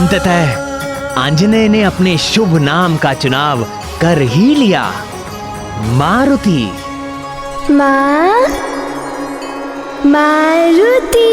अंततः आंजनेय ने अपने शुभ नाम का चुनाव कर ही लिया, मारुति। मारुति।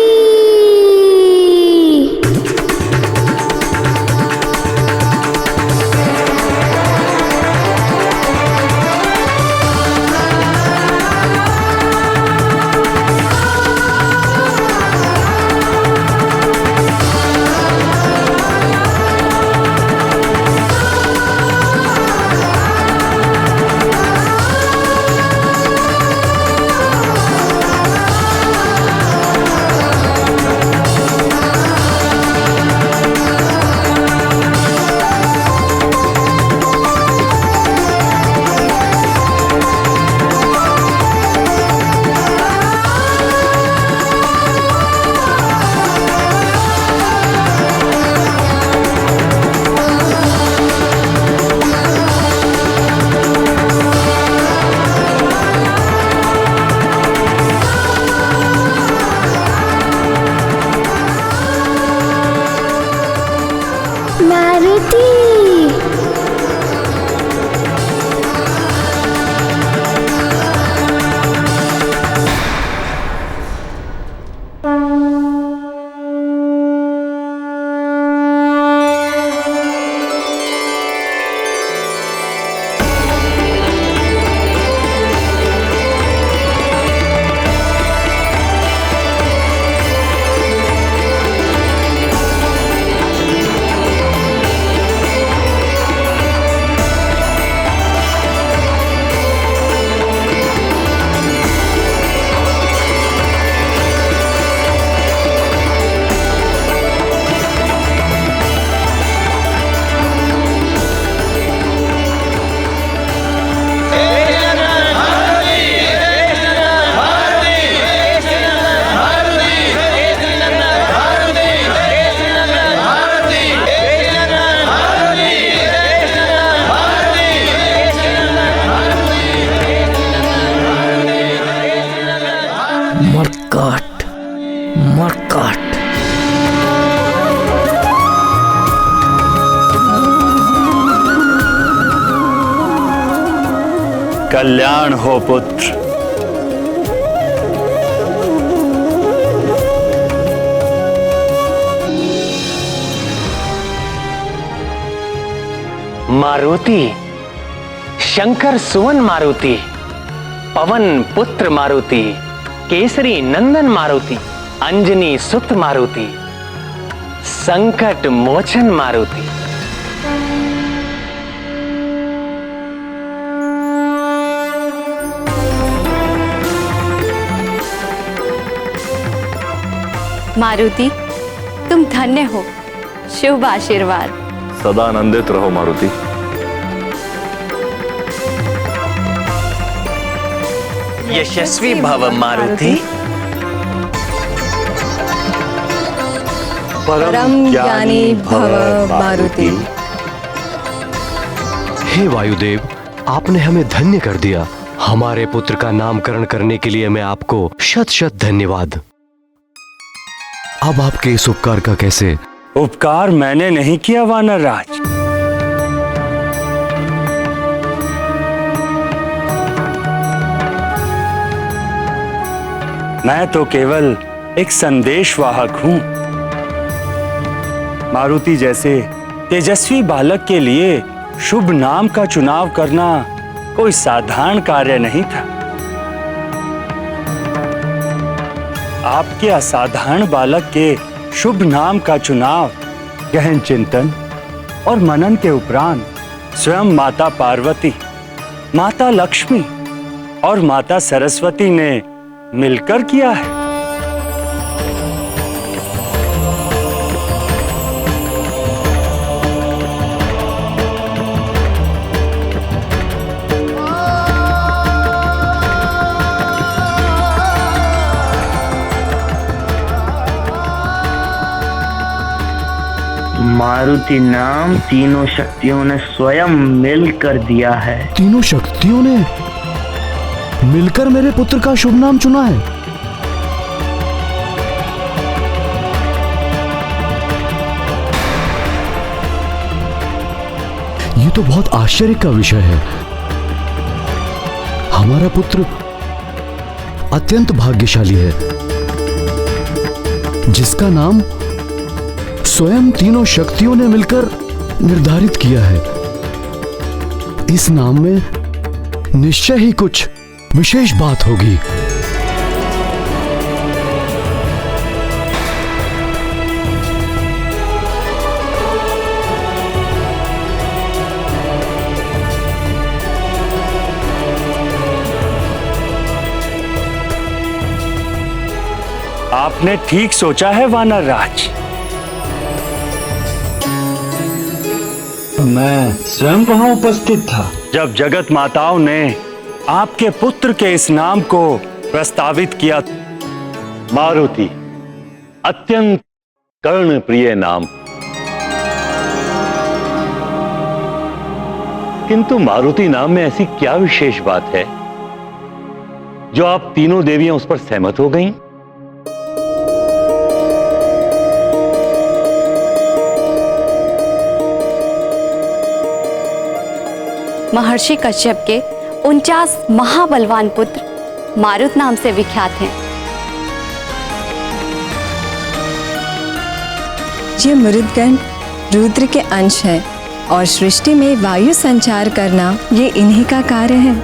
मरकाट। कल्याण हो पुत्र। मारुति, शंकर सुवन मारुति, पवन पुत्र मारुति, केसरी नंदन मारुति, अंजनी सुत मारुति, संकट मोचन मारुति। मारुति, तुम धन्य हो। शुभ आशीर्वाद। सदा आनंदित रहो मारुति। यशस्वी भव मारुति। परम ज्ञानी भव मारुति। हे वायुदेव, आपने हमें धन्य कर दिया। हमारे पुत्र का नामकरण करने के लिए मैं आपको शत शत धन्यवाद। अब आपके इस उपकार का कैसे? उपकार मैंने नहीं किया वानर राज। मैं तो केवल एक संदेशवाहक हूं। मारुति जैसे तेजस्वी बालक के लिए शुभ नाम का चुनाव करना कोई साधारण कार्य नहीं था। आपके असाधारण बालक के शुभ नाम का चुनाव गहन चिंतन और मनन के उपरांत स्वयं माता पार्वती, माता लक्ष्मी और माता सरस्वती ने मिलकर किया है। मारुति नाम तीनों शक्तियों ने स्वयं मिलकर दिया है। तीनों शक्तियों ने मिलकर मेरे पुत्र का शुभ नाम चुना है। तो बहुत आश्चर्य का विषय है। हमारा पुत्र अत्यंत भाग्यशाली है, जिसका नाम स्वयं तीनों शक्तियों ने मिलकर निर्धारित किया है। इस नाम में निश्चय ही कुछ विशेष बात होगी। आपने ठीक सोचा है वानर राज। मैं स्वयं वहां उपस्थित था जब जगत माताओं ने आपके पुत्र के इस नाम को प्रस्तावित किया। मारुति, अत्यंत कर्ण प्रिय नाम। किंतु मारुति नाम में ऐसी क्या विशेष बात है जो आप तीनों देवियां उस पर सहमत हो गईं? महर्षि कश्यप के 49 महाबलवान पुत्र मारुत नाम से विख्यात हैं। ये मरुदगण रुद्र के अंश हैं और सृष्टि में वायु संचार करना ये इन्हीं का कार्य है।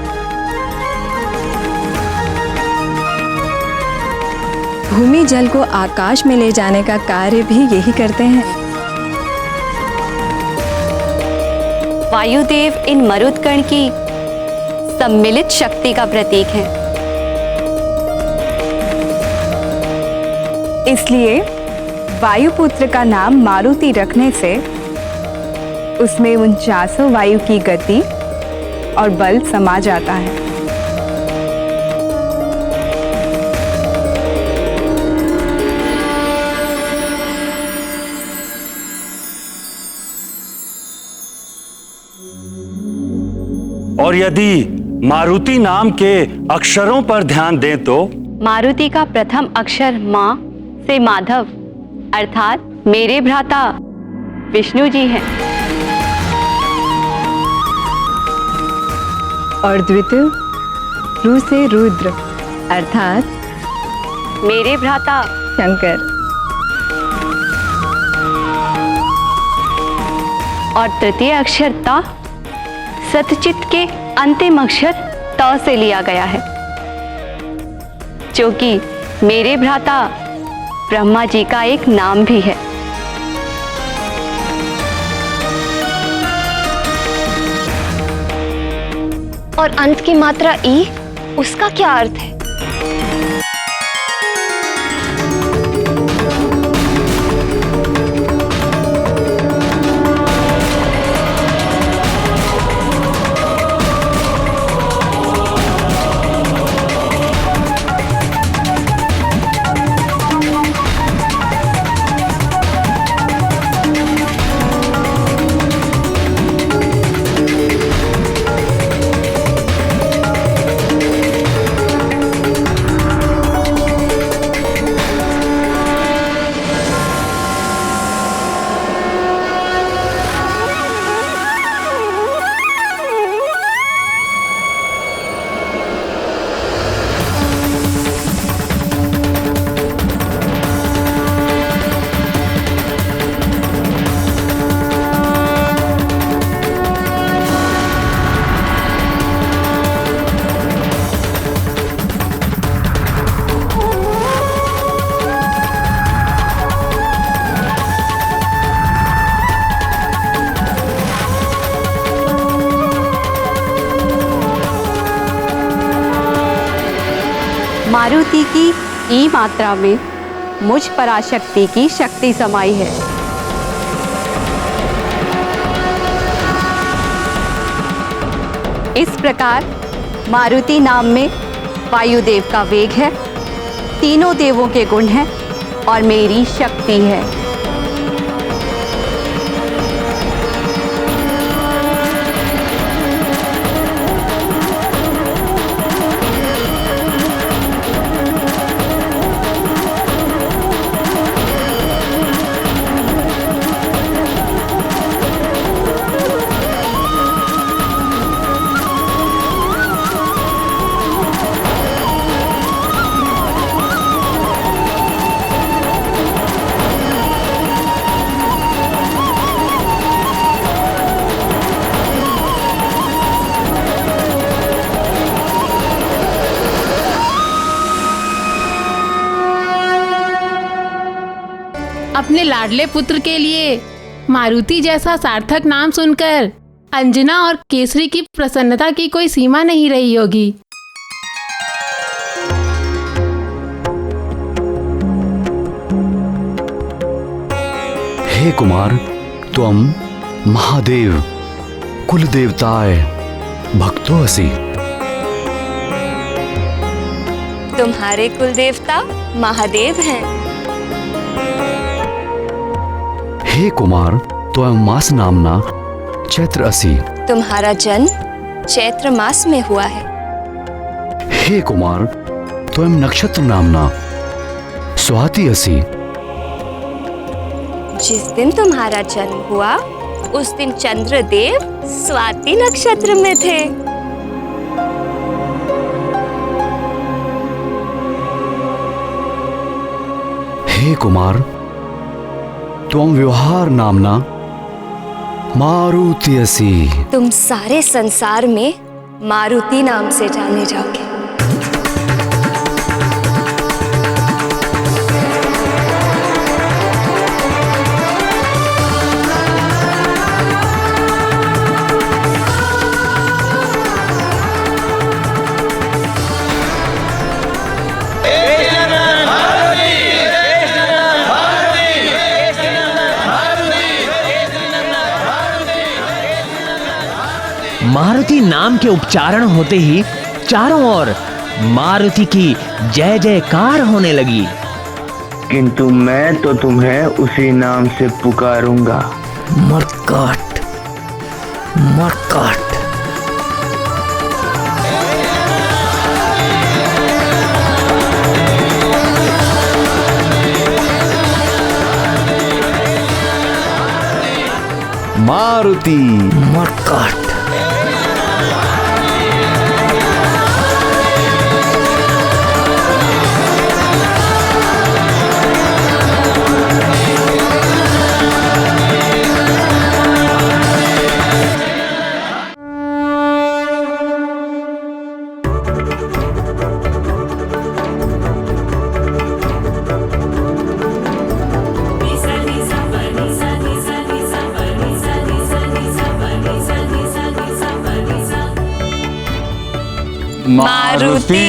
भूमि जल को आकाश में ले जाने का कार्य भी यही करते हैं। वायुदेव इन मरुदगण की सम्मिलित शक्ति का प्रतीक है। इसलिए वायुपुत्र का नाम मारुति रखने से उसमें 49 वायु की गति और बल समा जाता है। और यदि मारुति नाम के अक्षरों पर ध्यान दें तो मारुति का प्रथम अक्षर मां से माधव अर्थात मेरे भ्राता विष्णु जी हैं। और द्वितीय रु से रुद्र अर्थात मेरे भ्राता शंकर। और तृतीय अक्षर ता सतचित के अंतिम अक्षर त से लिया गया है, जो कि मेरे भ्राता ब्रह्मा जी का एक नाम भी है। और अंत की मात्रा ई, उसका क्या अर्थ है? मारुति की ई मात्रा में मुझ पराशक्ति की शक्ति समाई है। इस प्रकार मारुति नाम में वायुदेव का वेग है, तीनों देवों के गुण हैं और मेरी शक्ति है। अपने लाडले पुत्र के लिए मारुति जैसा सार्थक नाम सुनकर अंजना और केसरी की प्रसन्नता की कोई सीमा नहीं रही होगी। हे कुमार, त्वम महादेव कुल देवताय भक्तो असि। तुम्हारे कुल देवता महादेव हैं। हे कुमार, त्वम मास नामना चैत्र असि। तुम्हारा जन्म चैत्र मास में हुआ है। हे कुमार, त्वम नक्षत्र नामना स्वाति असि। जिस दिन तुम्हारा जन्म हुआ उस दिन चंद्रदेव स्वाति नक्षत्र में थे। हे कुमार, त्वम व्यवहार नामना मारुति असि। तुम सारे संसार में मारुति नाम से जाने जाओगे। मारुति नाम के उच्चारण होते ही चारों ओर मारुति की जय जयकार होने लगी। किंतु मैं तो तुम्हें उसी नाम से पुकारूंगा। मरकट मरकट। मारुति मरकट। मारुति।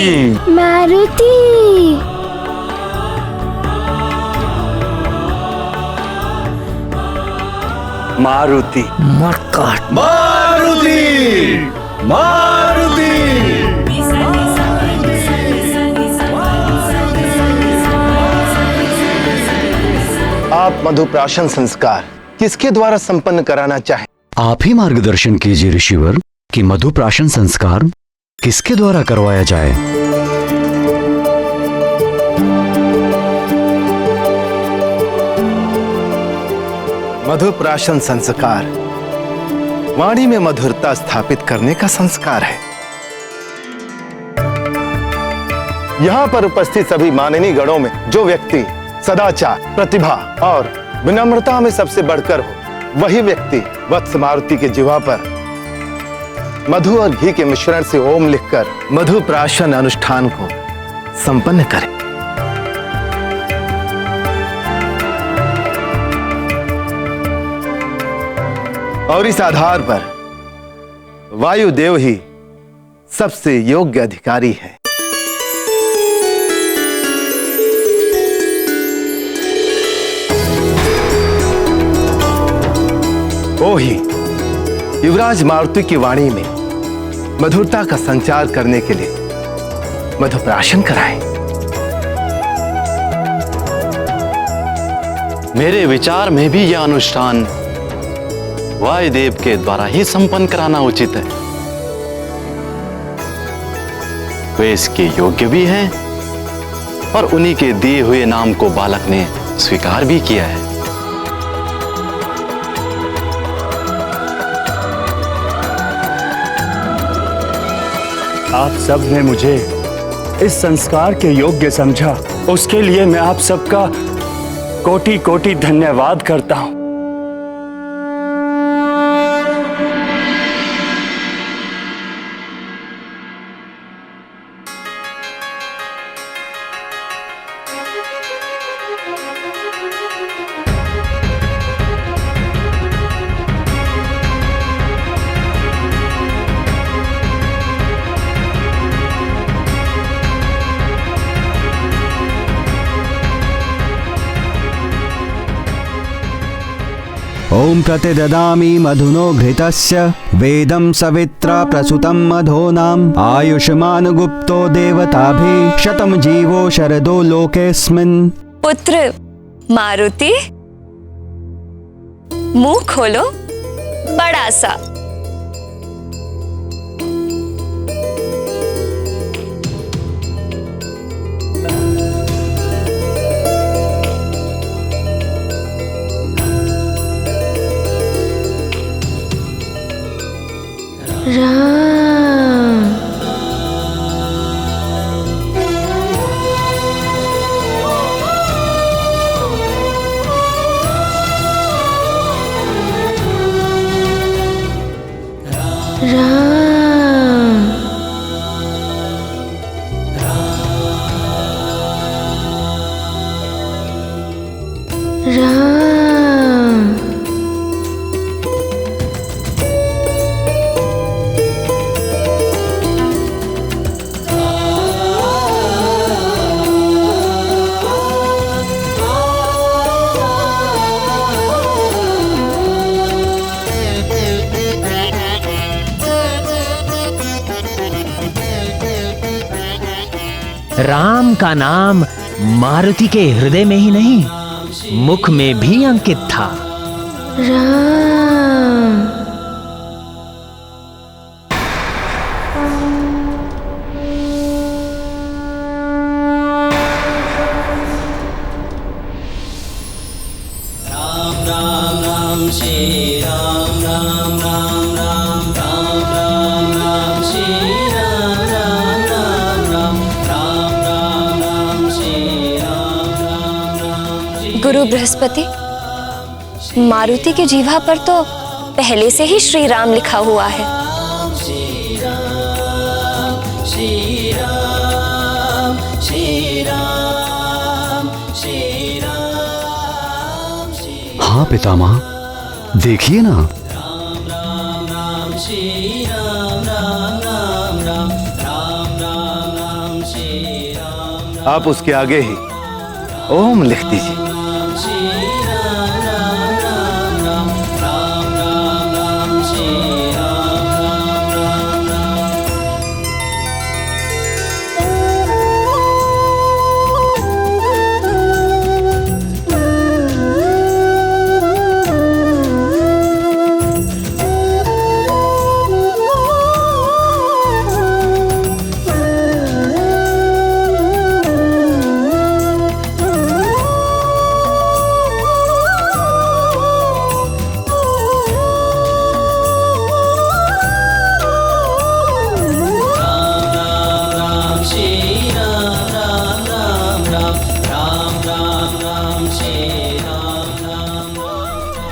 मारुति। मारुति। मरकट। मारुति मारुति। आप मधुप्राशन संस्कार किसके द्वारा संपन्न कराना चाहें? आप ही मार्गदर्शन कीजिए ऋषिवर कि मधुप्राशन संस्कार किसके द्वारा करवाया जाए। मधुप्राशन संस्कार वाणी में मधुरता स्थापित करने का संस्कार है। यहाँ पर उपस्थित सभी माननीय गणों में जो व्यक्ति सदाचार, प्रतिभा और विनम्रता में सबसे बढ़कर हो, वही व्यक्ति वत्स मारुति के जिह्वा पर मधु और घी के मिश्रण से ओम लिखकर मधुप्राशन अनुष्ठान को संपन्न करे। और इस आधार पर वायुदेव ही सबसे योग्य अधिकारी है। वो ही युवराज मारुति की वाणी में मधुरता का संचार करने के लिए मधुप्राशन कराए। मेरे विचार में भी यह अनुष्ठान वायुदेव के द्वारा ही संपन्न कराना उचित है। वे इसके योग्य भी हैं और उन्हीं के दिए हुए नाम को बालक ने स्वीकार भी किया है। आप सब ने मुझे इस संस्कार के योग्य समझा, उसके लिए मैं आप सबका कोटि कोटि धन्यवाद करता हूं। ओम प्रतिददामि मधुनो घृतस्य वेदं सवित्रा प्रसुतं मधोनाम आयुष्मान गुप्तो देवताभि शतम जीवो शरदो लोकेस्मिन्। पुत्र मारुति, मुंह खोलो बड़ा सा। राम। राम। राम। राम का नाम मारुति के हृदय में ही नहीं, मुख में भी अंकित था। राम। गुरु बृहस्पति, मारुति के जीवा पर तो पहले से ही श्री राम लिखा हुआ है। हाँ पितामह, देखिए ना। आप उसके आगे ही ओम लिख दीजिए।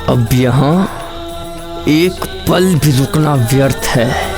अब यहाँ एक पल भी रुकना व्यर्थ है।